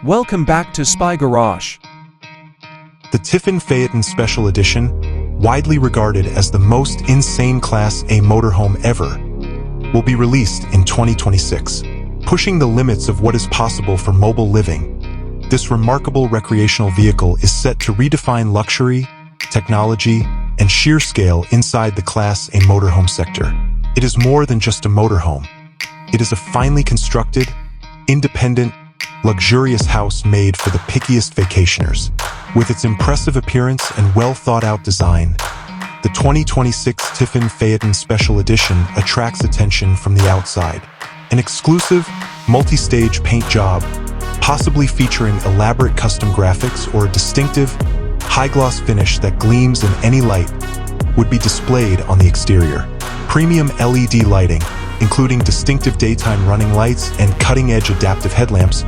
Welcome back to Spy Garage. The Tiffin Phaeton Special Edition, widely regarded as the most insane Class A motorhome ever, will be released in 2026, pushing the limits of what is possible for mobile living. This remarkable recreational vehicle is set to redefine luxury, technology, and sheer scale inside the Class A motorhome sector. It is more than just a motorhome. It is a finely constructed, independent, luxurious house made for the pickiest vacationers. With its impressive appearance and well-thought-out design, the 2026 Tiffin Phaeton Special Edition attracts attention from the outside. An exclusive, multi-stage paint job, possibly featuring elaborate custom graphics or a distinctive, high-gloss finish that gleams in any light, would be displayed on the exterior. Premium LED lighting, including distinctive daytime running lights and cutting-edge adaptive headlamps,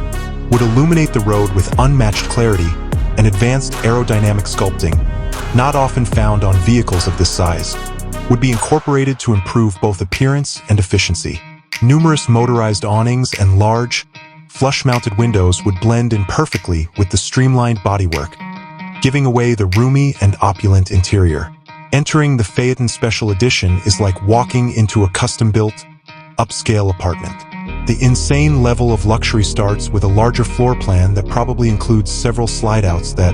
would illuminate the road with unmatched clarity and advanced aerodynamic sculpting, not often found on vehicles of this size, would be incorporated to improve both appearance and efficiency. Numerous motorized awnings and large, flush-mounted windows would blend in perfectly with the streamlined bodywork, giving away the roomy and opulent interior. Entering the Phaeton Special Edition is like walking into a custom-built, upscale apartment. The insane level of luxury starts with a larger floor plan that probably includes several slide-outs that,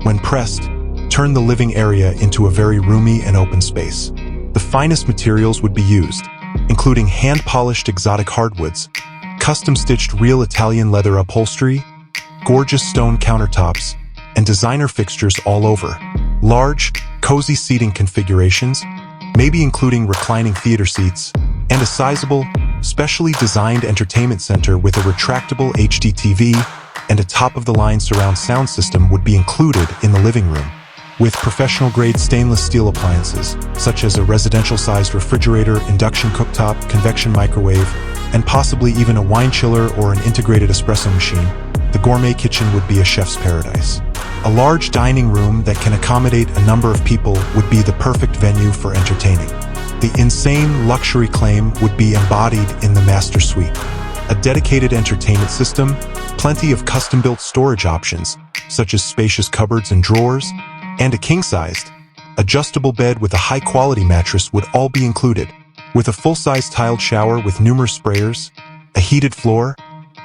when pressed, turn the living area into a very roomy and open space. The finest materials would be used, including hand-polished exotic hardwoods, custom-stitched real Italian leather upholstery, gorgeous stone countertops, and designer fixtures all over. Large, cozy seating configurations, maybe including reclining theater seats, and a sizable, specially designed entertainment center with a retractable HD TV and a top-of-the-line surround sound system would be included in the living room, with professional-grade stainless steel appliances, such as a residential-sized refrigerator, induction cooktop, convection microwave, and possibly even a wine chiller or an integrated espresso machine. The gourmet kitchen would be a chef's paradise. A large dining room that can accommodate a number of people would be the perfect venue for entertaining. The insane luxury claim would be embodied in the master suite. A dedicated entertainment system, plenty of custom-built storage options, such as spacious cupboards and drawers, and a king-sized, adjustable bed with a high-quality mattress would all be included, with a full-size tiled shower with numerous sprayers, a heated floor,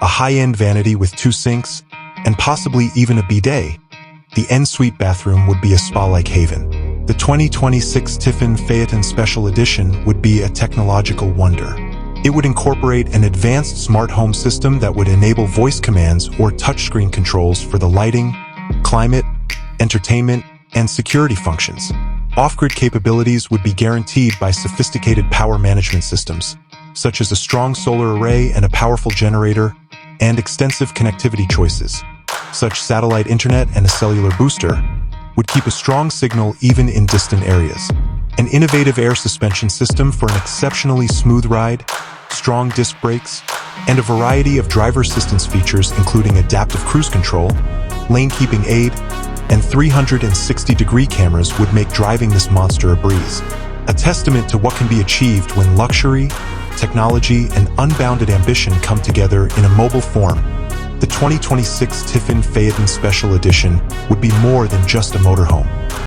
a high-end vanity with 2 sinks, and possibly even a bidet. The en-suite bathroom would be a spa-like haven. The 2026 Tiffin Phaeton Special Edition would be a technological wonder. It would incorporate an advanced smart home system that would enable voice commands or touchscreen controls for the lighting, climate, entertainment, and security functions. Off-grid capabilities would be guaranteed by sophisticated power management systems, such as a strong solar array and a powerful generator, and extensive connectivity choices, such satellite internet and a cellular booster, would keep a strong signal even in distant areas. An innovative air suspension system for an exceptionally smooth ride, strong disc brakes, and a variety of driver assistance features including adaptive cruise control, lane keeping aid, and 360-degree cameras would make driving this monster a breeze. A testament to what can be achieved when luxury, technology, and unbounded ambition come together in a mobile form. The 2026 Tiffin Phaeton Special Edition would be more than just a motorhome.